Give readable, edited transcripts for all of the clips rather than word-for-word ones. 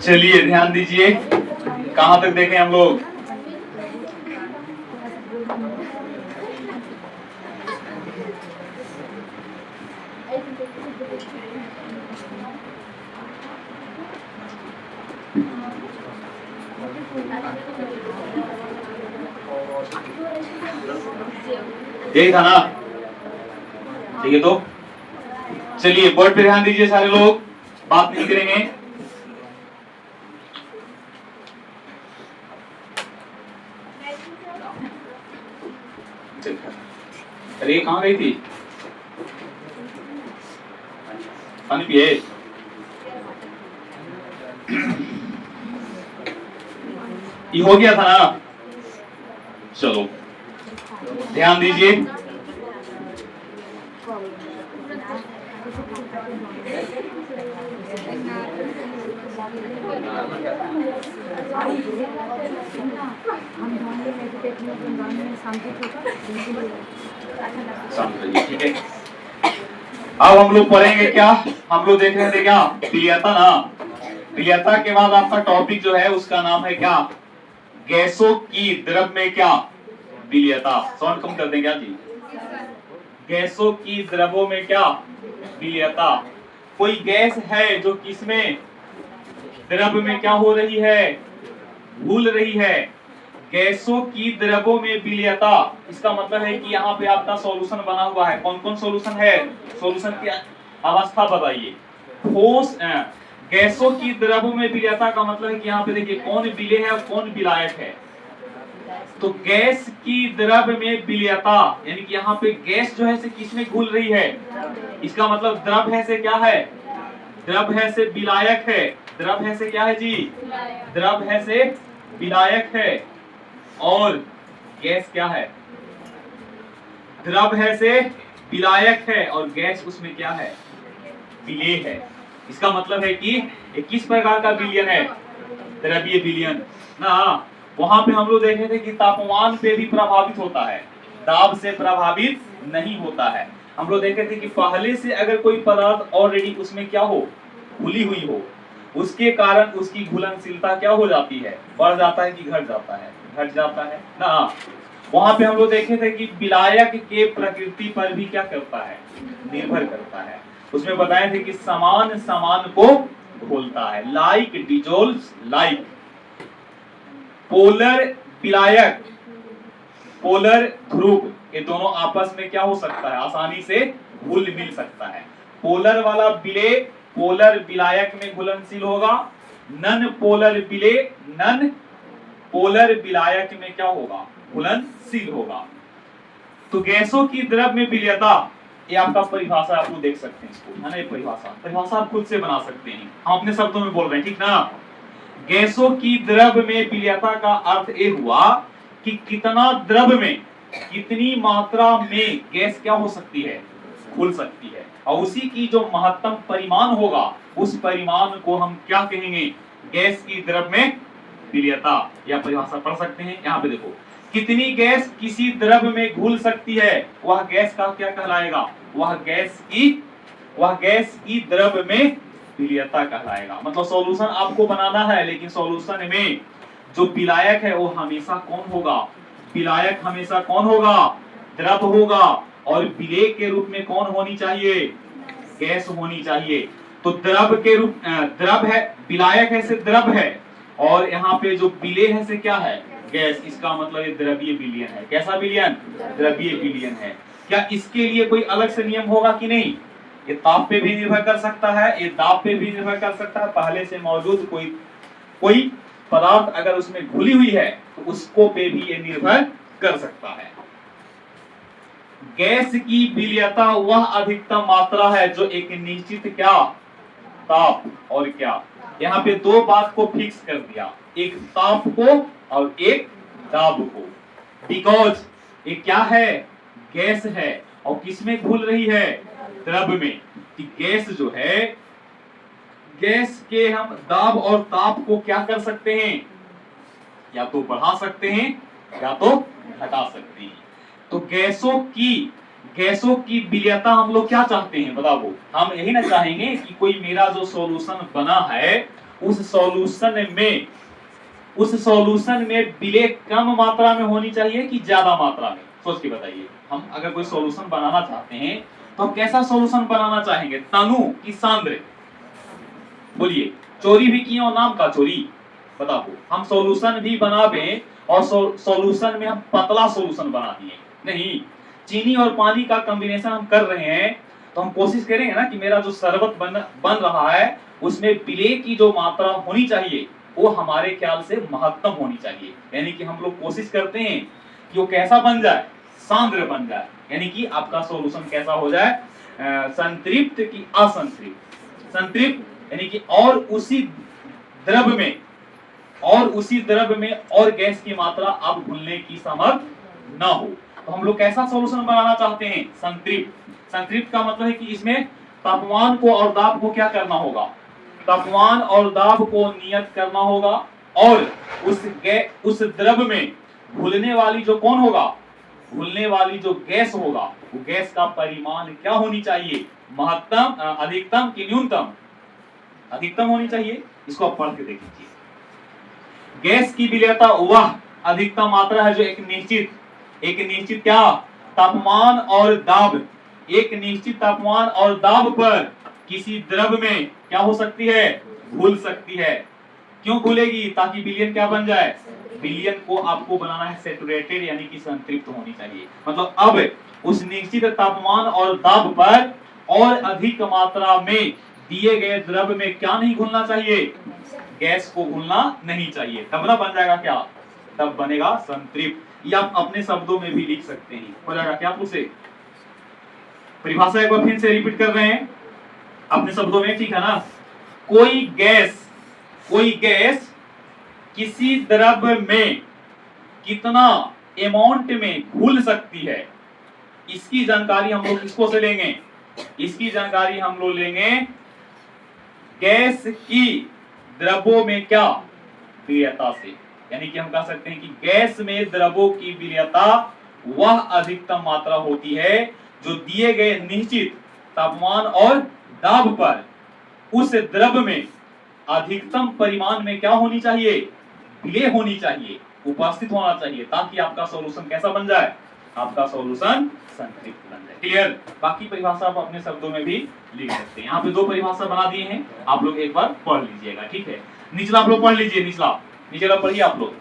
चलिए ध्यान दीजिए, कहां तक देखें हम लोग। यही था ना, ठीक है। तो चलिए बोर्ड पे ध्यान दीजिए, सारे लोग बात नहीं करेंगे। अरे ये कहाँ गई थी, पानी पिए। ये हो गया था ना, चलो ध्यान दीजिए। ठीक है, अब हम लोग पढ़ेंगे क्या, हम लोग देख रहे थे क्या, विलियता ना। विलियता के बाद आपका टॉपिक जो है उसका नाम है क्या, गैसों की द्रव में क्या विलियता। साउंड कम कर दें क्या जी। गैसों की द्रवों में क्या विलियता। कोई गैस है जो किसमें, द्रव में क्या हो रही है, घुल रही है। गैसों की द्रवों में विलियता, इसका मतलब है कि यहाँ पे आपका सॉल्यूशन बना हुआ है। कौन कौन सॉल्यूशन है, सॉल्यूशन की अवस्था बताइए। ठोस गैसों की द्रवों में विलियता का मतलब है कि यहाँ पे देखिए कौन विलेय है और कौन विलायक है। तो गैस की द्रव में विलियता यानी कि यहाँ पे गैस जो है से किसमें घुल रही है, इसका मतलब द्रव है से क्या है, द्रव है से विलायक है। द्रव है से क्या है जी, द्रव है से विलायक है। और गैस क्या है, द्रव है से विलायक है और गैस उसमें क्या है, विलेय है। इसका मतलब है कि ये किस प्रकार का विलयन है, द्रवीय विलयन ना। वहां पे हम लोग देखे थे कि तापमान पे भी प्रभावित होता है, दाब से प्रभावित नहीं होता है। हम लोग देखे थे कि पहले से अगर कोई पदार्थ ऑलरेडी उसमें क्या हो, घुली हुई हो, उसके कारण उसकी घुलनशीलता क्या हो जाती है, बढ़ जाता है कि घट जाता है, घट जाता है ना। वहां पे हम लोग देखे थे कि विलायक के प्रकृति पर भी क्या करता है, निर्भर करता है। उसमें बताए थे कि समान समान को घोलता है, लाइक डिजोल्व्स लाइक। पोलर विलायक, पोलर ध्रुव, ये दोनों आपस में क्या हो सकता है, आसानी से घुल मिल सकता है। पोलर वाला विलेय पोलर विलायक में घुलनशील होगा, नन पोलर विलेय नन पोलर विलायक में क्या होगा, घुलनशील होगा। तो गैसों की द्रव में विलियता, ये आपका परिभाषा आप लोग देख सकते हैं इसको, है ना। ये परिभाषा आप खुद से बना सकते हैं, हम अपने शब्दों में बोल रहे हैं, ठीक ना। गैसों की द्रव में विलियता का अर्थ ये हुआ कि कितना द्रव में, कितनी मात्रा में गैस क्या हो सकती है, घुल सकती है। और उसी की जो महत्तम परिमाण होगा, उस परिमाण को हम क्या कहेंगे, गैस की द्रव में विलियता। या परिभाषा पढ़ सकते हैं, यहाँ पे देखो, कितनी गैस किसी द्रव में घुल सकती है, वह गैस का क्या कहलाएगा, वह गैस की द्रव में विलियता कहलाएगा। मतलब सॉल्यूशन आपको बनाना है, लेकिन सॉल्यूशन में जो विलायक है वो हमेशा कौन होगा, विलायक हमेशा कौन होगा, द्रव होगा। और विलेय के रूप में कौन होनी चाहिए, गैस होनी चाहिए। तो द्रव के रूप, द्रव है, विलायक है से द्रव है, और यहाँ पे जो विलेय है से क्या है, गैस। इसका मतलब ये द्रवीय विलयन है। कैसा विलयन, द्रवीय विलयन है। क्या इसके लिए कोई अलग से नियम होगा कि नहीं, ये ताप पे भी निर्भर कर सकता है, ये दाब पे भी निर्भर कर सकता है। पहले से मौजूद कोई पदार्थ अगर उसमें घुली हुई है तो उसको पे भी ये निर्भर कर सकता है। गैस की विलयता वह अधिकतम मात्रा है जो एक निश्चित क्या, ताप और क्या, यहाँ पे दो बात को फिक्स कर दिया, एक ताप को और एक दाब को। बिकॉज ये क्या है, गैस है, और किसमें घुल रही है, द्रव में। कि गैस जो है, गैस के हम दाब और ताप को क्या कर सकते हैं, या तो बढ़ा सकते हैं या तो घटा सकते हैं। तो गैसों की विलयता हम लोग क्या चाहते हैं बताओ। हम यही ना चाहेंगे कि कोई मेरा जो सॉल्यूशन बना है उस सॉल्यूशन में विलेय कम मात्रा में होनी चाहिए कि ज्यादा मात्रा में? सोच के बताइए। हम अगर कोई सॉल्यूशन बनाना चाहते हैं तो हम कैसा सॉल्यूशन बनाना चाहेंगे, तनु कि सांद्र? बोलिए। चोरी भी किए और नाम का चोरी? बताओ। हम सॉल्यूशन भी बनावे और सॉल्यूशन में हम पतला सॉल्यूशन बना दिए, नहीं। चीनी और पानी का कॉम्बिनेशन हम कर रहे हैं तो हम कोशिश करेंगे ना कि मेरा जो शरबत बन रहा है उसमें विलेय की जो मात्रा होनी चाहिए वो हमारे ख्याल से महत्तम होनी चाहिए। यानी कि हम लोग कोशिश करते हैं कि वो कैसा बन जाए, सांद्र बन जाए। यानी कि आपका सॉल्यूशन कैसा हो जाए, संतृप्त की असंतृप्त? संतृप्त यानी कि और उसी द्रव में और गैस की मात्रा अब घुलने की समर्थ ना हो। तो हम लोग कैसा सॉल्यूशन बनाना चाहते हैं, संतृप्त। संतृप्त का मतलब है कि इसमें तापमान को और दाब को क्या करना होगा, तापमान और दाब को नियत करना होगा और उस द्रव में घुलने वाली जो कौन होगा, घुलने वाली जो गैस होगा वो गैस का परिमाण क्या होनी चाहिए, महत्तम, अधिकतम कि न्यूनतम? अधिकतम होनी चाहिए। इसको आप पढ़ के देख लीजिए। गैस की विलेयता वह अधिकतम मात्रा है जो एक निश्चित क्या तापमान और दाब, एक निश्चित तापमान और दाब पर किसी द्रव में क्या हो सकती है, घुल सकती है। क्यों घुलेगी? ताकि विलयन क्या बन जाए, विलयन को आपको बनाना है सैचुरेटेड यानी कि संतृप्त होनी चाहिए। मतलब अब उस निश्चित तापमान और दाब पर और अधिक मात्रा में दिए गए द्रव में क्या नहीं घुलना चाहिए, गैस को घुलना नहीं चाहिए। तब ना बन जाएगा क्या, तब बनेगा संतृप्त। या आप अपने शब्दों में भी लिख सकते हैं, हो जाएगा क्या आपसे? परिभाषा एक बार फिर से रिपीट कर रहे हैं अपने शब्दों में, ठीक है ना? कोई गैस किसी द्रव में कितना अमाउंट में घुल सकती है, इसकी जानकारी हम लोग किसको से लेंगे? इसकी जानकारी हम लोग लेंगे गैस की द्रवों में क्या विलेयता से। यानी कि हम कह सकते हैं कि गैस में द्रवों की विलेयता वह अधिकतम मात्रा होती है जो दिए गए निश्चित तापमान और दाब पर उस द्रव में अधिकतम परिमाण में क्या होनी चाहिए, विलेय होनी चाहिए, उपस्थित होना चाहिए, ताकि आपका सॉल्यूशन कैसा बन जाए, आपका सॉल्यूशन संतृप्त बन जाए। क्लियर? बाकी परिभाषा आप अपने शब्दों में भी लिख सकते हैं। यहाँ पे दो परिभाषा बना दिए हैं, आप लोग एक बार पढ़ लीजिएगा, ठीक है? निचला आप लोग पढ़ लीजिए, निचला पढ़िए आप लोग।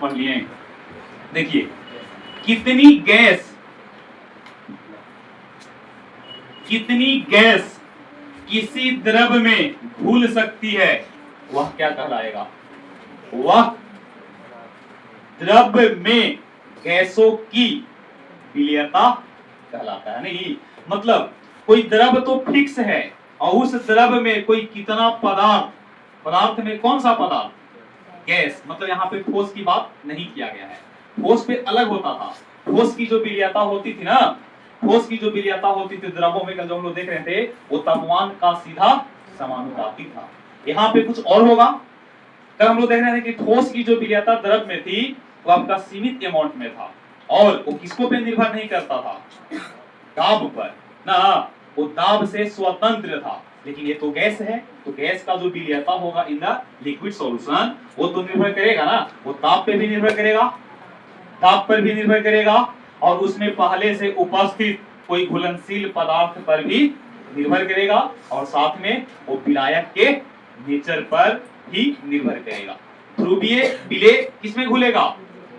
पढ़ लिए? देखिए, कितनी गैस किसी द्रव में घुल सकती है वह क्या कहलाएगा, वह द्रव में गैसों की विलेयता कहलाता है। नहीं मतलब कोई द्रव तो फिक्स है और उस द्रव में कोई कितना पदार्थ में कौन सा पदार्थ, गैस। मतलब यहाँ पे ठोस की बात नहीं किया गया है, ठोस पे अलग होता था। ठोस की जो विलेयता होती थी ना, ठोस की जो विलेयता होती थी द्रवों में, जो हम लोग देख रहे थे, वो तापमान का सीधा समानुपाती था। यहाँ पे कुछ और होगा। कल हम लोग देख रहे थे कि ठोस की जो विलेयता द्रव में थी वो आपका सीमित अमाउंट में था और वो किसको पे निर्भर नहीं करता था, दाब पर ना, वो दाब से स्वतंत्र था। लेकिन ये तो गैस है, तो गैस का जो विलेयता होगा इन द लिक्विड सॉल्यूशन वो तो निर्भर करेगा ना, वो दाब पे भी निर्भर करेगा, दाब पर भी निर्भर करेगा और उसमें पहले से उपस्थित कोई घुलनशील पदार्थ पर भी निर्भर करेगा और साथ में वो विलायक के नेचर पर भी निर्भर करेगा। ध्रुवीय विलेय किसमें घुलेगा,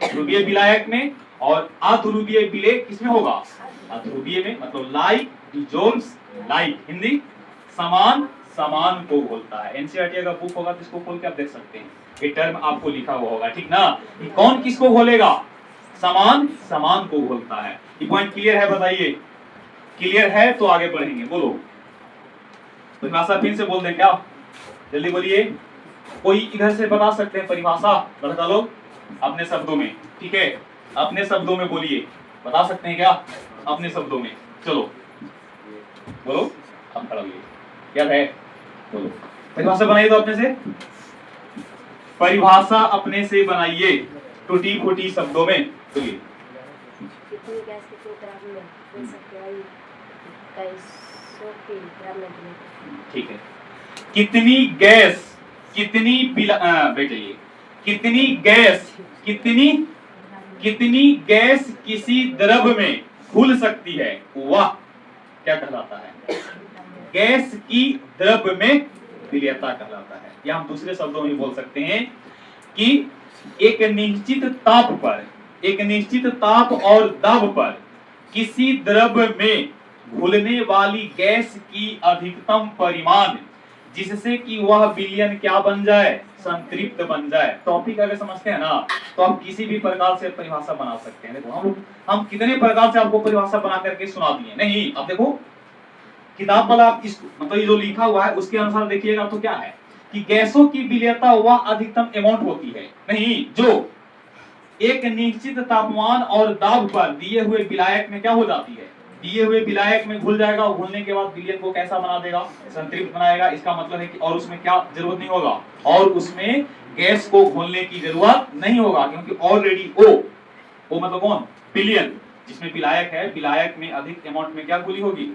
ध्रुवीय विलायक में, और अध्रुवीय विलेय किसमें होगा, अध्रुवीय में। मतलब लाइक डिसॉल्व्स लाइक, हिंदी समान को घोलता है। एनसीईआरटी का बुक होगा तो इसको खोल के आप देख सकते हैं, ये टर्म आपको लिखा हुआ होगा, ठीक ना? कि कौन किसको घोलेगा, समान को घोलता है। ये पॉइंट क्लियर है? बताइए, क्लियर है तो आगे बढ़ेंगे। बोलो, परिभाषा फिर से बोल दें क्या, जल्दी बोलिए। कोई इधर से बता सकते हैं परिभाषा, लड़का लोग अपने शब्दों में, ठीक है? अपने शब्दों में बोलिए, बता सकते हैं क्या अपने शब्दों में? चलो बोलो, अब खड़ा होइए, क्या है? बोलो, परिभाषा बनाइए तो अपने से, परिभाषा अपने से बनाइए टूटी फूटी शब्दों में। बोलिए। ठीक है। कितनी गैस, कितनी बैठिए, कितनी गैस, कितनी गैस किसी द्रव में घुल सकती है, वह क्या कहलाता है? गैस की द्रव में विलयता कहलाता है। या हम दूसरे शब्दों में बोल सकते हैं कि एक निश्चित ताप पर, एक निश्चित ताप और दाब पर किसी द्रव में घुलने वाली गैस की अधिकतम परिमाण जिससे कि वह विलयन क्या बन जाए? संतृप्त बन जाए। टॉपिक अगर समझते हैं ना तो आप किसी भी प्रकार से परिभाषा बना सकते हैं। देखो हम कितने प्रकार से आपको परिभाषा बना करके सुना दिए। नहीं, अब देखो किताब वाला इस मतलब ये जो लिखा हुआ है उसके अनुसार देखिएगा तो क्या है कि गैसों की विलयता वह अधिकतम अमाउंट होती है, नहीं जो एक निश्चित तापमान और दाब पर दिए हुए विलायक में क्या हो जाती है? दिए हुए विलायक में घुल जाएगा। घुलने के बाद विलयन को कैसा बना देगा? संतृप्त बनाएगा। इसका मतलब है कि और उसमें क्या जरूरत नहीं होगा, और उसमें गैस को घोलने की जरूरत नहीं होगा, क्योंकि ऑलरेडी ओ मतलब कौन? विलयन, जिसमें विलायक है, विलायक में अधिक अमाउंट में क्या घुली होगी?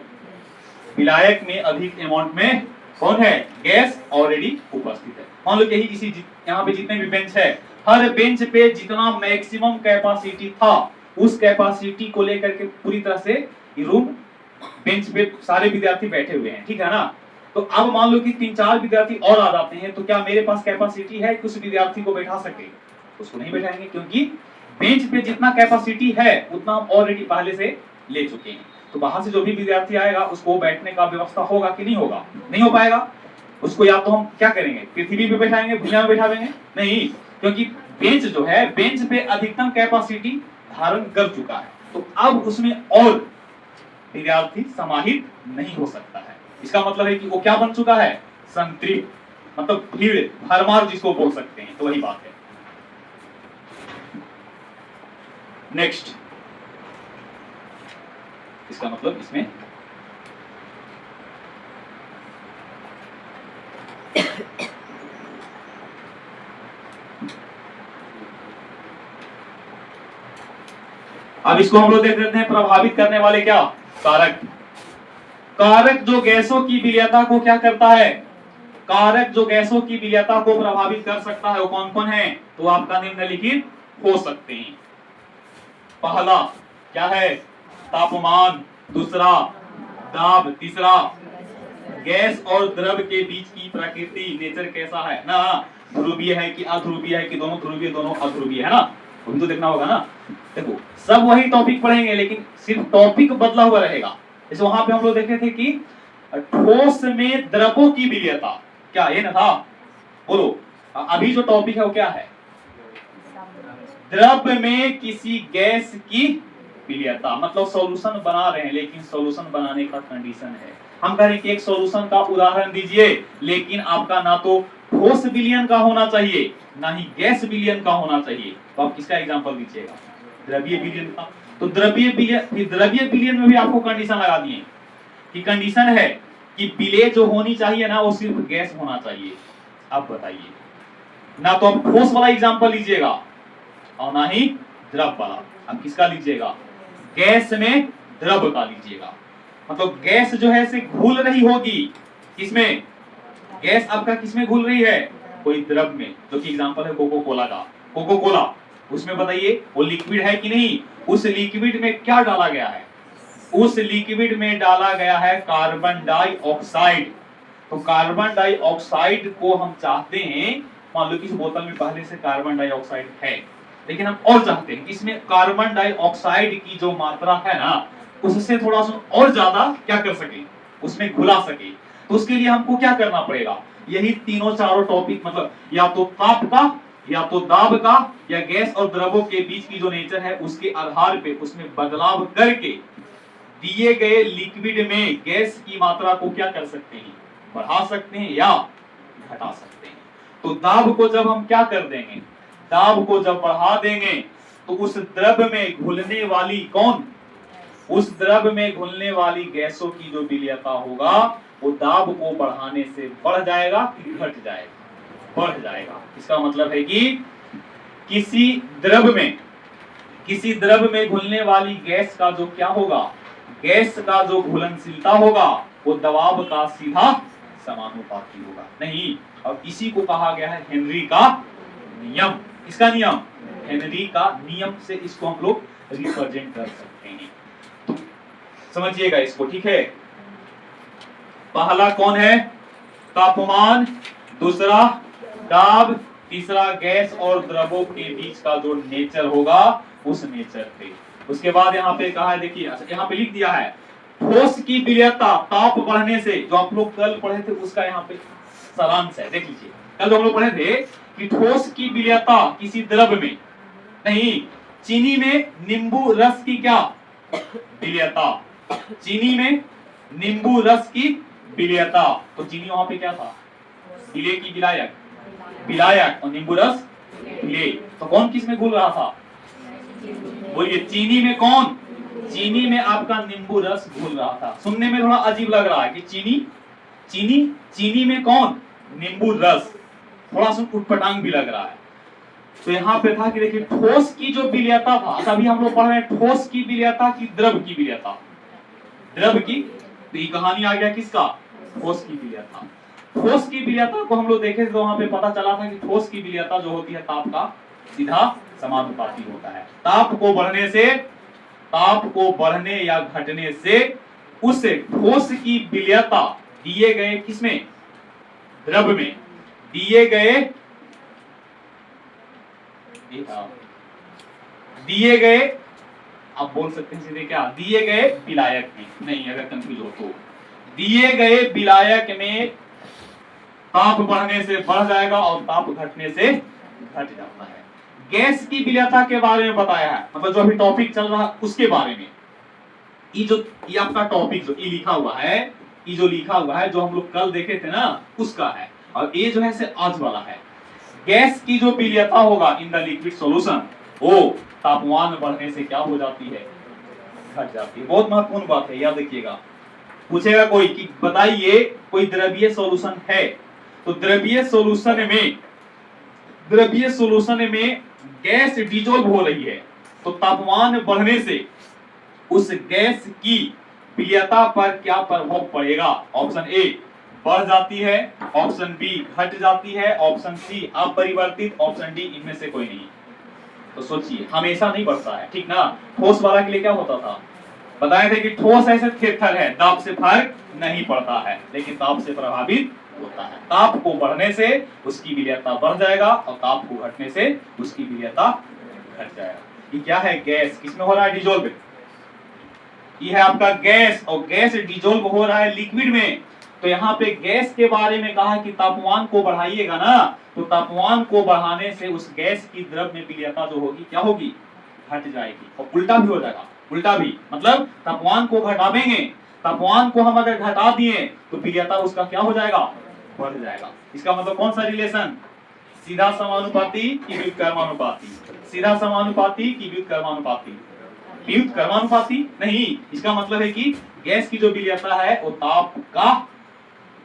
विलायक में अधिक अमाउंट में कौन है? गैस ऑलरेडी उपस्थित है। मान लो यही इसी यहाँ पे जितने भी बेंच है, हर बेंच पे जितना मैक्सिमम कैपेसिटी था उस कैपेसिटी को लेकर के पूरी तरह से रूम बेंच पे सारे विद्यार्थी बैठे हुए हैं, ठीक है ना? तो अब मान लो कि 3-4 विद्यार्थी और आ जाते हैं, तो क्या मेरे पास कैपेसिटी है कि उस विद्यार्थी को बैठा सके? उसको नहीं बैठाएंगे, क्योंकि बेंच पे जितना कैपेसिटी है उतना हम ऑलरेडी पहले से ले चुके हैं। तो बाहर से जो भी विद्यार्थी आएगा उसको बैठने का व्यवस्था होगा कि नहीं होगा? नहीं हो पाएगा। उसको या तो हम क्या करेंगे? पृथ्वी पे बैठाएंगे, भुइयां में बैठा देंगे? नहीं, क्योंकि बेंच जो है, बेंच पे अधिकतम कैपेसिटी धारण कर चुका है, तो अब उसमें और विद्यार्थी समाहित नहीं हो सकता है। इसका मतलब है कि वो क्या बन चुका है? संतृप्त, मतलब भीड़, भरमार जिसको बोल सकते हैं, तो वही बात है। नेक्स्ट, इसका मतलब इसमें अब इसको हम लोग देख लेते हैं प्रभावित करने वाले क्या कारक। कारक जो गैसों की विलयता को क्या करता है? कारक जो गैसों की विलयता को प्रभावित कर सकता है वो कौन कौन है? तो आपका निम्नलिखित हो सकते हैं। पहला क्या है? तापमान, दूसरा दाब, तीसरा गैस और द्रव के बीच की प्रकृति, नेचर कैसा है ना, ध्रुवीय है कि अध्रुवीय है कि दोनों ध्रुवीय दोनों अध्रुवीय है ना, वो भी तो देखना होगा ना। देखो सब वही टॉपिक पढ़ेंगे लेकिन सिर्फ टॉपिक बदला हुआ रहेगा। जैसे वहां पे हम लोग देखे थे कि ठोस में द्रवों की विलयता, क्या ये ना था? बोलो, अभी जो टॉपिक है वो क्या है? द्रव में किसी गैस की विलयता, मतलब सॉल्यूशन बना रहे हैं लेकिन सॉल्यूशन बनाने का कंडीशन है। हम कह रहे हैं कि एक सॉल्यूशन का उदाहरण दीजिए, लेकिन आपका ना तो ठोस विलयन का होना चाहिए ना ही गैस विलयन का होना चाहिए। तो आप किसका एग्जांपल दीजिएगा? द्रवीय विलयन का। तो द्रवीय विलयन में भी आपको कंडीशन लगा दिए कि कंडीशन है कि विलय जो होनी चाहिए ना वो सिर्फ गैस होना चाहिए। अब बताइए, ना तो आप ठोस वाला एग्जांपल लीजिएगा और ना ही द्रव वाला। अब किसका लीजिएगा? गैस में द्रव का लीजिएगा। मतलब गैस जो है से घुल रही होगी, किसमें? गैस आपका किसमें घुल रही है? कोई द्रव में, जो कि एग्जांपल है कोको कोला का। कोको कोला, उसमें बताइए वो लिक्विड है कि नहीं? उस लिक्विड में क्या डाला गया है? उस लिक्विड में डाला गया है कार्बन डाइऑक्साइड। तो कार्बन डाइऑक्साइड को हम चाहते हैं, मान लो कि इस बोतल में पहले से कार्बन डाइऑक्साइड है, लेकिन हम और चाहते हैं कि इसमें कार्बन डाइऑक्साइड की जो मात्रा है ना उससे थोड़ा सा और ज्यादा क्या कर सके, उसमें घुला सके। तो उसके लिए हमको क्या करना पड़ेगा? यही तीनों चारों टॉपिक, मतलब या तो ताप का, या तो दाब का, या गैस और द्रवों के बीच की जो नेचर है उसके आधार पे उसमें बदलाव करके दिए गए लिक्विड में गैस की मात्रा को क्या कर सकते हैं? बढ़ा सकते हैं या घटा सकते हैं। तो दाब को जब हम क्या कर देंगे? दाब को जब बढ़ा देंगे तो उस द्रव में घुलने वाली कौन? उस द्रव में घुलने वाली गैसों की जो विलयता होगा वो दाब को बढ़ाने से बढ़ जाएगा कि घट जाएगा? बढ़ जाएगा। इसका मतलब है कि किसी द्रव में घुलने वाली गैस का जो क्या होगा? गैस का जो घुलनशीलता होगा वो दबाव का सीधा समानुपाती होगा। नहीं, अब इसी को कहा गया है हेनरी का नियम। इसका नियम, हेनरी का नियम से इसको हम लोग रिप्रेजेंट कर सकते हैं। तो समझिएगा इसको, ठीक है। पहला कौन है? तापमान, दूसरा दाब, तीसरा गैस और द्रवों के बीच का जो नेचर होगा उस नेचर पे। उसके बाद यहाँ पे कहा है, देखिए यहाँ पे लिख दिया है ठोस की विलयता ताप बढ़ने से, जो आप लोग कल पढ़े थे उसका यहाँ पे सारांश है। देख लीजिए, कल जो हम लोग पढ़े थे कि ठोस की विलयता किसी द्रव में, नहीं, चीनी में नींबू रस की क्या विलयता, चीनी में नींबू रस की विलयता। तो चीनी वहां पे क्या था? विलय की विलायक, विलायक, और नींबू रस विलय। तो कौन किस में घुल रहा था? बोलिए, चीनी में कौन? चीनी में आपका नींबू रस घुल रहा था। सुनने में थोड़ा अजीब लग रहा है कि चीनी में कौन? नींबू रस। थोड़ा सा उटपटांग भी लग रहा है। तो यहाँ पे था कि देखिए ठोस की जो विलयता था, अभी हम लोग पढ़ रहे हैं ठोस की विलयता की द्रव की विलयता, द्रव की। तो ये कहानी आ गया किसका? ठोस की विलयता। ठोस की विलयता को हम लोग देखे तो वहां पे पता चला था कि ठोस की विलयता जो होती है ताप का सीधा समानुपाती होता है। ताप को बढ़ने या घटने से उस ठोस की विलयता दिए गए किसमें? द्रव में, दिए गए आप बोल सकते हैं सीधे क्या? दिए गए विलायक में, नहीं अगर कंफ्यूज हो तो दिए गए विलायक में ताप बढ़ने से बढ़ जाएगा और ताप घटने से घट जाता है। गैस की विलयता के बारे में बताया है, मतलब जो अभी टॉपिक चल रहा है उसके बारे में। ये आपका टॉपिक जो लिखा हुआ है, ये जो लिखा हुआ है जो हम लोग कल देखे थे ना उसका है, और ये जो है से आज वाला है। गैस की जो विलयता होगा इन द लिक्विड सॉल्यूशन, वो तापमान बढ़ने से क्या हो जाती है? घट जाती है। बहुत महत्वपूर्ण बात है, याद रखिएगा। पूछेगा कोई कि बताइए कोई द्रवीय सॉल्यूशन है, तो द्रवीय सॉल्यूशन में गैस डिजोल्व हो रही है, तो तापमान बढ़ने से उस गैस की विलयता पर क्या प्रभाव पड़ेगा? ऑप्शन ए बढ़ जाती है, ऑप्शन बी घट जाती है, ऑप्शन सी अपरिवर्तित, ऑप्शन डी इनमें से कोई नहीं। तो सोचिए, हमेशा नहीं बढ़ता है, ठीक ना। ठोस वाला के लिए क्या होता था? बताए थे कि ठोस ऐसे थिरथर है, दाब से फर्क नहीं पड़ता है, लेकिन ताप से प्रभावित होता है। ताप को बढ़ने से उसकी विलयता बढ़ जाएगा और ताप को घटने से उसकी विलयता घट जाएगा। ये क्या है? गैस। किसमें हो रहा है? डिजोल्व। ये है आपका गैस, और गैस डिजोल्व हो रहा है लिक्विड में। तो यहाँ पे गैस के बारे में कहा कि तापमान को बढ़ाइएगा ना, तो तापमान को बढ़ाने से उस गैस की द्रव में विलयता जो होगी क्या होगी? घट जाएगी। और उल्टा भी हो जाएगा, उल्टा भी मतलब तापमान को घटावेंगे, तापमान को हम अगर घटा दिए तो विलयता उसका क्या हो जाएगा? बढ़ जाएगा। इसका मतलब कौन सा रिलेशन? सीधा समानुपाती की व्युत्क्रमानुपाती? सीधा समानुपाती की व्युत्क्रमानुपाती? व्युत्क्रमानुपाती नहीं, इसका मतलब है कि गैस की जो विलयता है वो ताप का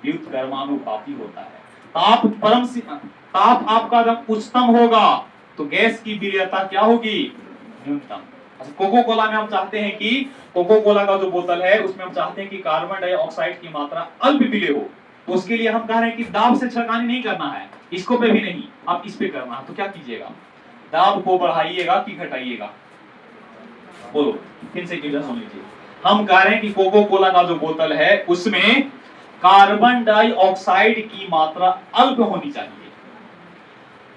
व्युत्क्रमानुपाती होता है। ताप आपका जब उच्चतम होगा तो गैस की विलयता क्या होगी? न्यूनतम। अच्छा, कोको कोला में हम चाहते हैं कि कोको कोला का जो बोतल है उसमें हम चाहते हैं कि कार्बन डाइऑक्साइड की मात्रा अल्प विलय हो, तो उसके लिए हम कह रहे हैं कि दाब से छलकानी नहीं करना है, इसको पे भी नहीं, आप इस पे करना है। तो क्या कीजिएगा? दाब को बढ़ाइएगा कि घटाइएगा? बोलो, फिर से क्लियर सुन लीजिए। हम कह रहे हैं कि कोको कोला का जो बोतल है उसमें कार्बन डाइऑक्साइड की मात्रा अल्प होनी चाहिए।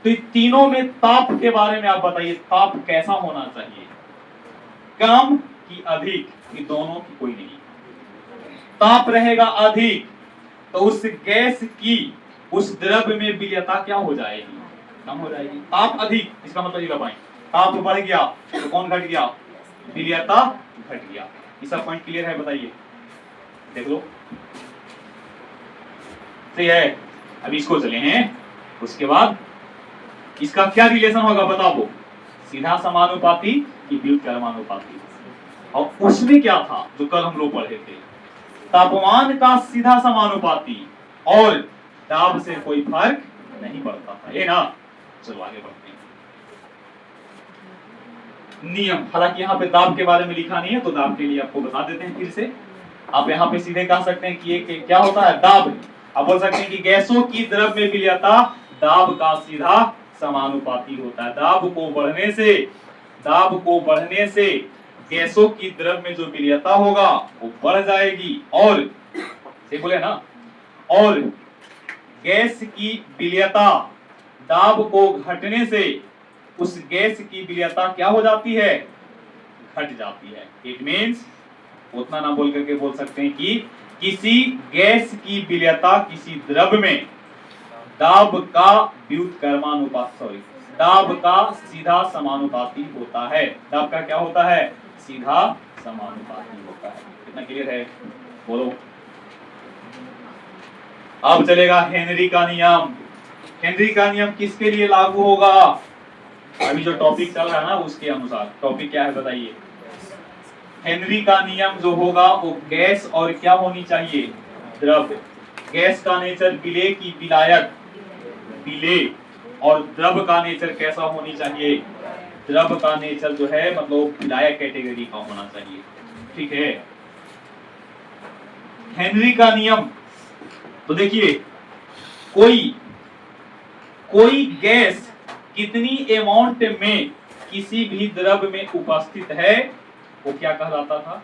तो तीनों में ताप के बारे में आप बताइए, ताप कैसा होना चाहिए? कम कि अधिक? कि दोनों की कोई नहीं। ताप रहेगा अधिक तो उस गैस की उस द्रव में विलयता क्या हो जाएगी? कम हो जाएगी। ताप अधिक, इसका मतलब ये बताएं, ताप बढ़ गया तो कौन घट गया? विलयता घट गया। ये सब पॉइंट क्लियर है? बताइए, देख लो, सही है। अभी इसको चले हैं, उसके बाद इसका क्या रिलेशन होगा बताओ? सीधा समानुपाती कि व्युत्क्रमानुपाती? और उसमें क्या था जो कल हम लोग पढ़े थे? तापमान का सीधा समानुपाती और दाब से कोई फर्क नहीं पड़ता था, ये ना। चलो आगे बढ़ते हैं। नियम। हालांकि यहाँ पे दाब के बारे में लिखा नहीं है, तो दाब के लिए आपको बता देते हैं फिर से। आप यहाँ पे सीधे कह सकते हैं कि ये क्या होता है, दाब। आप बोल सकते हैं कि गैसों की द्रव में विलयता दाब का सीधा समानुपाती होता है। दाब को बढ़ने से गैसों की द्रव में जो विलयता होगा वो बढ़ जाएगी, और सही बोले ना, और गैस की विलयता दाब को घटने से उस गैस की विलयता क्या हो जाती है, घट जाती है। इट मीन्स उतना ना बोल करके बोल सकते हैं कि किसी गैस की विलयता किसी द्रव में दाब का दाब का सीधा समानुपाती होता है। दाब का क्या होता है, सीधा समानुपाती होता है। कितना क्लियर है, बोलो। अब चलेगा हेनरी का नियम। हेनरी का नियम किसके लिए लागू होगा, अभी जो टॉपिक चल रहा है ना उसके अनुसार। टॉपिक क्या है बताइए। हेनरी का नियम जो होगा वो गैस और क्या होनी चाहिए, द्रव। गैस का नेचर विलेय की विलायक, विलेय, और द्रव का नेचर कैसा होनी चाहिए, द्रव का नेचर जो है मतलब विलायक कैटेगरी का होना चाहिए। ठीक है, हेनरी का नियम। तो देखिए कोई गैस कितनी अमाउंट में किसी भी द्रव में उपस्थित है वो क्या कहलाता था,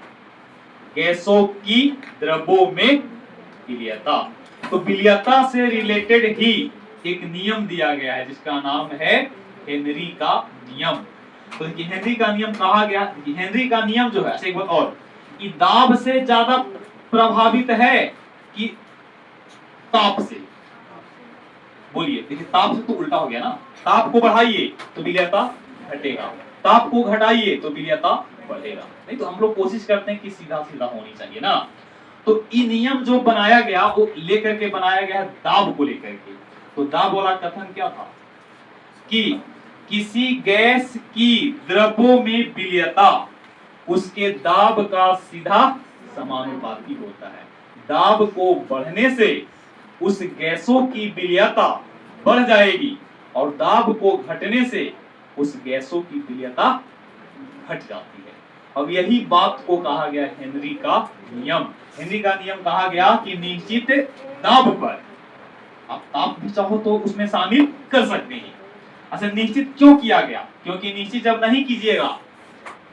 गैसों की द्रवों में विलयता। तो विलयता से रिलेटेड ही एक नियम दिया गया है जिसका नाम है हेनरी का नियम। तो देखिए हेनरी का नियम कहा गया, हेनरी का नियम जो है, एक बात और, कि दाब से ज्यादा प्रभावित है कि ताप से। बोलिए, देखिए ताप से तो उल्टा हो गया ना, ताप को बढ़ाइए तो विलयता घटेगा, ताप को घटाइए तो विलयता बढ़ेगा। नहीं तो हम लोग कोशिश करते हैं कि सीधा सीधा होनी चाहिए ना। तो ये नियम जो बनाया गया वो लेकर के बनाया गया दाब को लेकर के। तो दाब वाला कथन क्या था कि किसी गैस की द्रवों में विलयता उसके दाब का सीधा समानुपाती होता है। दाब को बढ़ने से उस गैसों की विलयता बढ़ जाएगी और दाब को घटने से उस गैसों की विलयता घट जाती है। अब यही बात को कहा गया हेनरी का नियम। हेनरी का नियम कहा गया कि निश्चित दाब पर आप ताप भी चाहो तो उसमें शामिल कर सकते हैं। अच्छा, निश्चित क्यों किया गया, क्योंकि निश्चित जब नहीं कीजिएगा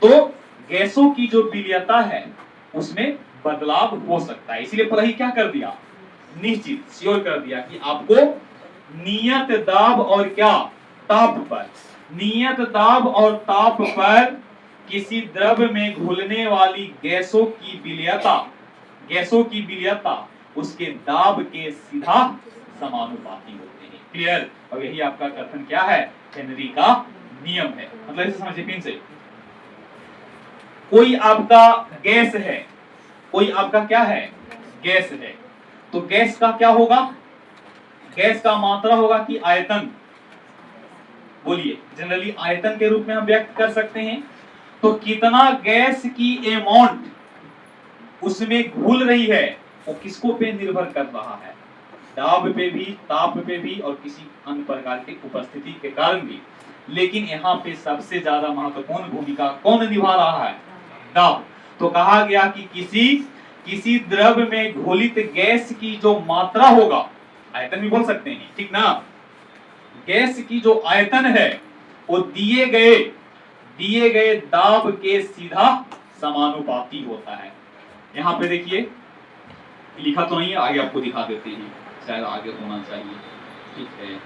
तो गैसों की जो विलयता है उसमें बदलाव हो सकता है। इसीलिए पहले ही क्या कर दिया, निश्चित श्योर कर दिया कि आपको नियत दाब और क्या ताप पर, नियत दाब और ताप पर किसी द्रव में घुलने वाली गैसों की विलयता उसके दाब के सीधा समानुपाती होते हैं। क्लियर। और यही आपका कथन क्या है, हेनरी का नियम है। मतलब इसे समझिए फिर से, कोई आपका गैस है, कोई आपका क्या है, गैस है, तो गैस का क्या होगा, गैस का मात्रा होगा कि आयतन। बोलिए, जनरली आयतन के रूप में हम व्यक्त कर सकते हैं। तो कितना गैस की अमाउंट उसमें घुल रही है वो किसको पे निर्भर कर रहा है, दाब पे भी, ताप पे भी, और किसी अन्य प्रकार की उपस्थिति के कारण भी। लेकिन यहाँ पे सबसे ज्यादा महत्वपूर्ण भूमिका कौन निभा रहा है, दाब। तो कहा गया कि किसी द्रव में घोलित गैस की जो मात्रा होगा, आयतन भी बोल सकते हैं, ठीक ना, गैस की जो आयतन है वो दिए गए दाब के सीधा समानुपाती होता है। यहाँ पे देखिए लिखा तो नहीं है, आगे आपको दिखा देते हैं, शायद आगे होना चाहिए। ठीक है,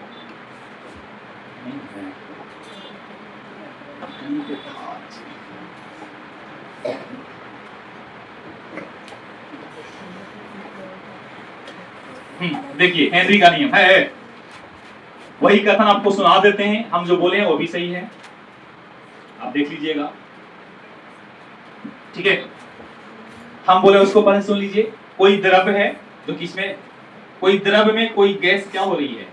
देखिए हेनरी का नियम है, वही कथन आपको सुना देते हैं। हम जो बोले हैं वो भी सही है, आप देख लीजिएगा। ठीक है, हम बोले उसको पहले सुन लीजिए। कोई द्रव है जो किसमें, कोई द्रव में कोई गैस क्या हो रही है,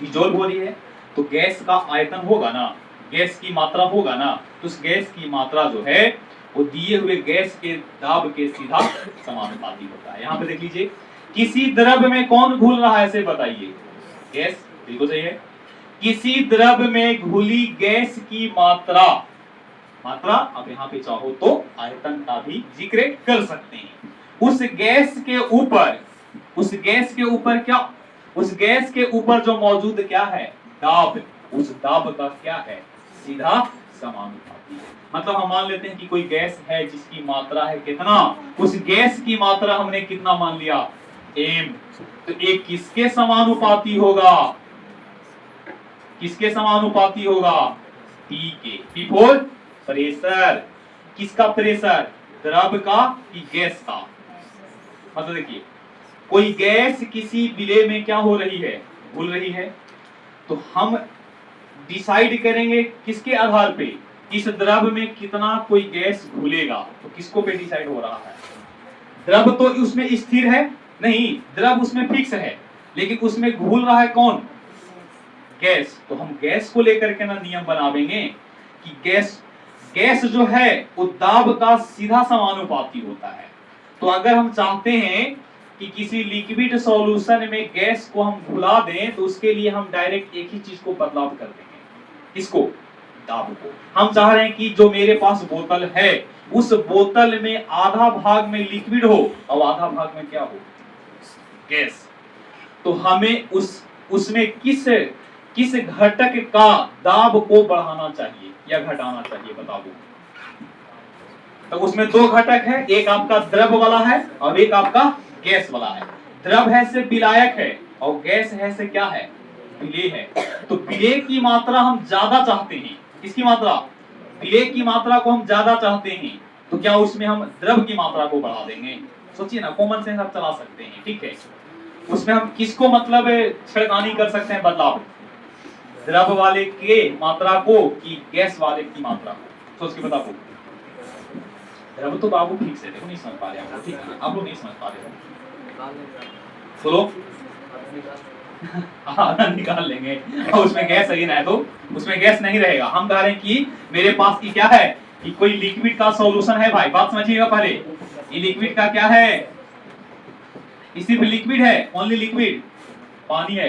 डिजोल्व हो रही है। तो गैस का आयतन होगा ना, गैस की मात्रा होगा ना, तो उस गैस की मात्रा जो है वो दिए हुए गैस के दाब के सीधा समानुपाती होता है। यहाँ पे देख लीजिए, किसी द्रव में कौन घुल रहा है ऐसे बताइए, गैस, बिल्कुल सही है। किसी द्रव में घुली गैस की मात्रा मात्रा। अब यहाँ पे चाहो तो आयतन का भी जिक्र कर सकते हैं। उस गैस के ऊपर, उस गैस के ऊपर क्या, उस गैस के ऊपर जो मौजूद क्या है, दाब, उस दाब का क्या है, सीधा समानुपाती है। मतलब हम मान लेते हैं कि कोई गैस है जिसकी मात्रा है कितना, उस गैस की मात्रा हमने कितना मान लिया, m। तो एक किसके समानुपाती होगा, किसके समानुपाती होगा, P के। P for pressure. किसका प्रेशर, द्रव का कि गैस का। मतलब देखिए कोई गैस किसी विलेय में क्या हो रही है, घुल रही है, तो हम डिसाइड करेंगे किसके आधार पे, इस द्रव में कितना कोई गैस घुलेगा। तो किसको पे डिसाइड हो रहा है, द्रव तो उसमें स्थिर है नहीं, द्रव उसमें फिक्स है, लेकिन उसमें घुल रहा है कौन, गैस। तो हम गैस को लेकर के ना नियम बनावेंगे कि गैस जो है वो दाब का सीधा समानुपाती होता है। तो अगर हम चाहते हैं कि किसी लिक्विड सॉल्यूशन में गैस को हम घुला दें, तो उसके लिए हम डायरेक्ट एक ही चीज को बदलाव कर देंगे, किसको, दाब को। हम चाह रहे हैं कि जो मेरे पास बोतल है, उस बोतल में आधा भाग में लिक्विड हो और आधा भाग में क्या हो, गैस। तो हमें उसमें किस घटक का दाब को बढ़ाना चाहिए या घटाना चाहिए, बता दो। तो उसमें दो घटक है, एक आपका द्रव वाला है और एक आपका गैस वाला है। द्रव है से विलायक है और गैस है से क्या है, विलेय है। तो विलेय की मात्रा हम ज्यादा चाहते हैं, किसकी मात्रा, विलेय की मात्रा को हम ज्यादा चाहते हैं, तो क्या उसमें हम द्रव की मात्रा को बढ़ा देंगे। सोचिए ना, कॉमन सेंस आप चला सकते हैं, ठीक है। उसमें हम किसको मतलब छेड़खानी कर सकते हैं, बदलाव, द्रव वाले के मात्रा को कि गैस वाले की मात्रा को। सोच के बता दो। द्रव तो बाबू ठीक से देखो, नहीं समझ पा रहे आप लोग, ठीक है, आप लोग नहीं समझ पा रहे हो, बोलो। हाँ निकाल लेंगे, और उसमें गैस है ना, तो उसमें गैस नहीं रहेगा। हम कह रहे हैं कि मेरे पास की क्या है, कि कोई लिक्विड का सॉल्यूशन है। भाई बात समझिएगा पहले, ये लिक्विड का क्या है, सिर्फ लिक्विड है, ओनली लिक्विड, पानी है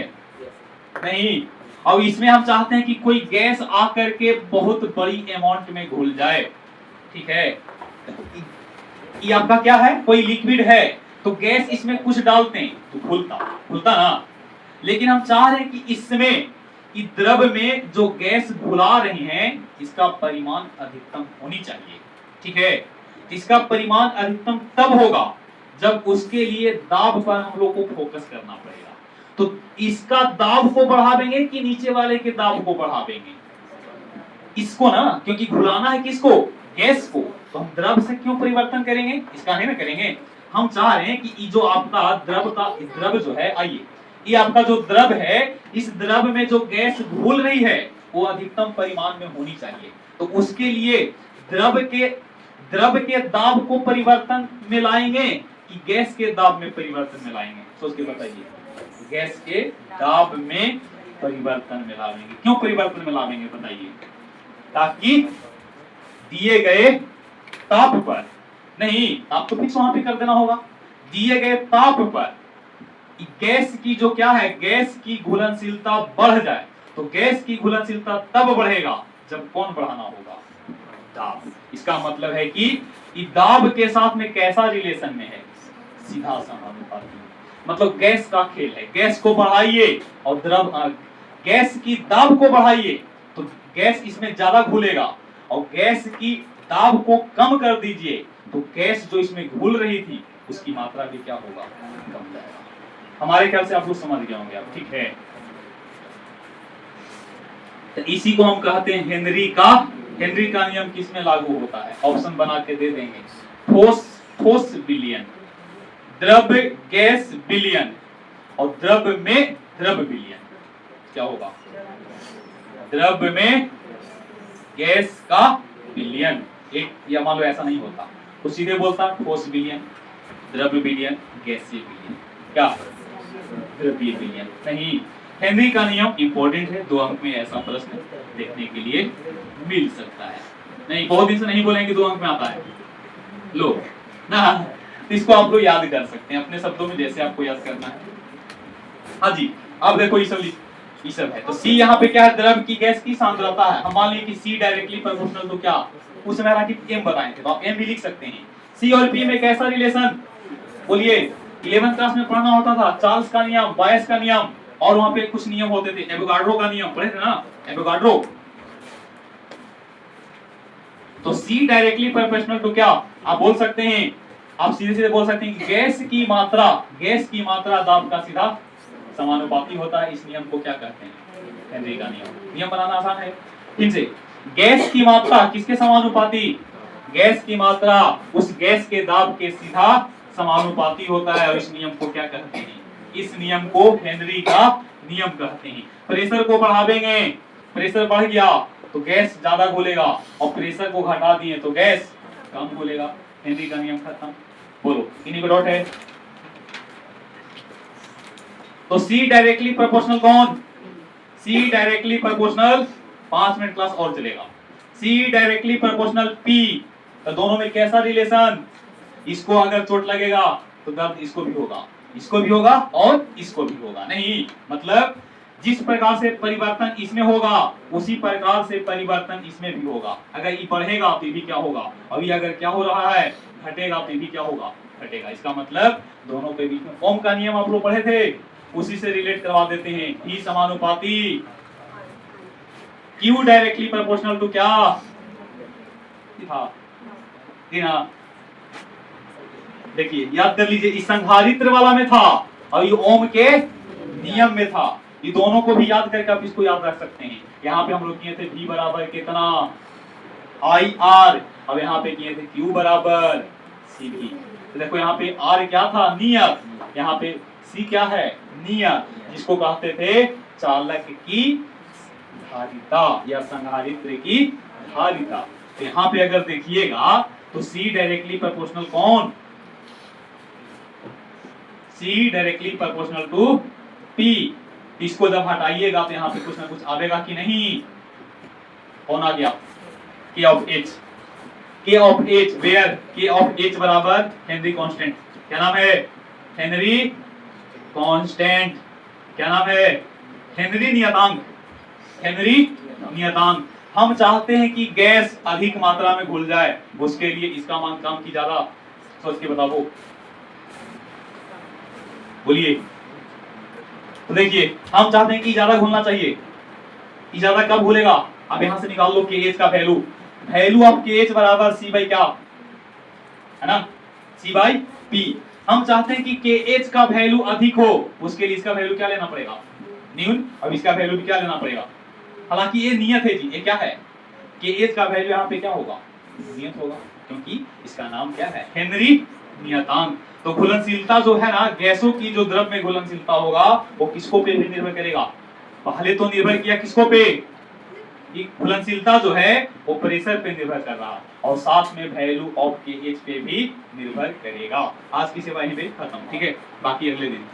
नहीं। और इसमें हम चाहते हैं कि कोई गैस आकर के बहुत बड़ी अमाउंट में घुल जाए, ठीक है। ये आपका क्या है, कोई लिक्विड है, तो गैस इसमें कुछ डालते हैं तो घुलता ना। लेकिन हम चाह रहे हैं कि इसमें, कि द्रव में जो गैस घुला रही हैं, इसका परिमाण अधिकतम होनी चाहिए, ठीक है। इसका परिमाण अधिकतम तब होगा जब उसके लिए दाब पर हम लोग को फोकस करना पड़ेगा। तो इसका दाब को बढ़ा देंगे कि नीचे वाले के दाब को बढ़ा देंगे, इसको ना, क्योंकि घुलाना है किसको, गैस को। तो हम द्रव से क्यों परिवर्तन करेंगे, इसका नहीं ना करेंगे। हम चाह रहे हैं कि जो आपका द्रव जो है, आइए, ये आपका जो द्रव है, इस द्रव में जो गैस घुल रही है वो अधिकतम परिमाण में होनी चाहिए। तो उसके लिए द्रव के दाब को परिवर्तन में लाएंगे कि गैस के दाब में परिवर्तन में लाएंगे, सोच के बताइए। गैस के दाब में परिवर्तन में लाएंगे। क्यों परिवर्तन में लाएंगे बताइए, ताकि दिए गए ताप पर, नहीं ताप तो फिक्स वहां पे कर देना होगा, दिए गए ताप पर गैस की जो क्या है, गैस की घुलनशीलता बढ़ जाए। तो गैस की घुलनशीलता तब बढ़ेगा जब कौन बढ़ाना होगा, दाब। इसका मतलब है कि दाब के साथ में कैसा रिलेशन में है, सीधा समानुपाती। मतलब गैस का खेल है, गैस को बढ़ाइए और द्रव, गैस की दाब को बढ़ाइए तो गैस इसमें ज्यादा घुलेगा, और गैस की दाब को कम कर दीजिए तो गैस जो इसमें घुल रही थी उसकी मात्रा भी क्या होगा, कम जाएगा। हमारे ख्याल से आप लोग समझ गए होंगे, आप ठीक है। तो इसी को हम कहते हैं हेनरी का नियम किसमें लागू होता है, ऑप्शन बना के दे देंगे। ठोस विलयन, द्रव गैस विलयन, और द्रव में द्रव विलयन क्या होगा, द्रव में गैस का विलयन। एक या मान लो ऐसा नहीं होता तो सीधे बोलता ठोस विलयन, द्रव विलयन, गैसीय विलयन, क्या द्रवीय विलयन नहीं। हेनरी का नियम इंपॉर्टेंट है, 2 अंक में ऐसा प्रश्न देखने के लिए मिल सकता है। नहीं बहुत दिन से नहीं बोलेंगे 2 अंक में आता है, लो ना, इसको आप लोग याद कर सकते हैं अपने शब्दों में, जैसे आपको याद करना है। हाँ जी, अब देखो ये सब ये सब है। तो सी यहाँ पे क्या है, द्रव की गैस की सांद्रता है। हम मान लीजिए कि सी डायरेक्टली प्रोपोर्शनल टू क्या, उस समय राइट एम बताए थे, तो आप एम भी लिख सकते हैं। सी और पी में कैसा रिलेशन, बोलिए 11th क्लास में पढ़ना होता था, चार्ल्स का नियम, बायस का नियम, और वहां पे कुछ नियम होते थे, एवोगाड्रो का नियम पढ़े थे ना, एवोगाड्रो। तो सी डायरेक्टली प्रोपोर्शनल टू क्या, आप बोल सकते हैं, आप सीधे सीधे बोल सकते हैं कि गैस की मात्रा दाब का सीधा समानुपाती होता है। इस नियम को क्या कहते हैं, हेनरी का नियम। नियम बनाना आसान है। फिर से, गैस की मात्रा किसके समानुपाती, गैस की मात्रा उस गैस के दाब के सीधा समानुपाती होता है, और इस नियम को क्या कहते हैं, इस नियम को हेनरी का नियम कहते हैं। प्रेशर को बढ़ावेंगे, प्रेशर बढ़ गया तो गैस ज्यादा घुलेगा, और प्रेशर को घटा दिए तो गैस कम घुलेगा। हेनरी का नियम खत्म। बोलो, इन्हीं को डॉट है। तो सी डायरेक्टली प्रोपोर्शनल कौन, see directly proportional, 5 minute class और चलेगा। सी डायरेक्टली प्रोपोर्शनल पी, तो दोनों में कैसा रिलेशन, इसको अगर चोट लगेगा तो दर्द इसको भी होगा, इसको भी होगा और इसको भी होगा। नहीं, मतलब जिस प्रकार से परिवर्तन इसमें होगा उसी प्रकार से परिवर्तन इसमें भी होगा। अगर ये बढ़ेगा तो भी क्या होगा, अभी अगर क्या हो रहा है, घटेगा तो भी क्या होगा, घटेगा। इसका मतलब दोनों के बीच में ओम का नियम आप लोग पढ़े थे, उसी से रिलेट करवा देते हैं। ई समानुपाती, क्यू डायरेक्टली प्रोपोर्शनल टू क्या था, देखिए याद कर लीजिए, इस संधारित्र वाला में था और ये ओम के नियम में था। ये दोनों को भी याद करके आप इसको याद रख सकते हैं। यहाँ पे हम लोग किए थे V बराबर कितना, आई आर, अब यहाँ पे किए थे Q बराबर सी भी। तो देखो यहाँ पे R क्या था, नियत, यहाँ पे C क्या है, नियत, जिसको कहते थे चालक की धारिता या संधारित्र की धारिता। तो यहाँ पे अगर देखिएगा तो C डायरेक्टली प्रोपोर्शनल कौन, C directly proportional to P। इसको जब हटाइएगा तो यहाँ पे कुछ ना कुछ आवेगा कि नहीं, कौन आ गया, K of H, K of H, where K of H बराबर हेनरी कांस्टेंट। क्या नाम है, हेनरी कांस्टेंट। क्या नाम है, हेनरी नियतांक, हेनरी नियतांक। हम चाहते हैं कि गैस अधिक मात्रा में घुल जाए, उसके लिए इसका मान कम की ज्यादा, सोच के बताओ, बोलिए। तो देखिए हम चाहते हैं कि ज्यादा घुलना चाहिए, ये ज्यादा कब घुलेगा, अब यहां से निकाल लो KH का वैल्यू, वैल्यू ऑफ KH बराबर C बाई क्या है ना, C बाई P। हम चाहते हैं कि KH का वैल्यू अधिक हो, उसके लिए इसका वैल्यू क्या लेना पड़ेगा, न्यून, अब इसका वैल्यू भी क्या लेना पड़ेगा। हालांकि ये नियत है जी, ये क्या है, KH का वैल्यू यहाँ पे क्या होगा, नियत होगा, क्योंकि इसका नाम क्या है, हेनरी नियतांक। तो घुलनशीलता जो है ना, गैसों की जो द्रव में घुलनशीलता होगा वो किसको पे भी निर्भर करेगा, पहले तो निर्भर किया किसको पे, घुलनशीलता जो है वो प्रेशर पे निर्भर कर रहा, और साथ में वैल्यू ऑफ KH पे भी निर्भर करेगा। आज की सेवा यहीं पे खत्म, ठीक है, बाकी अगले दिन।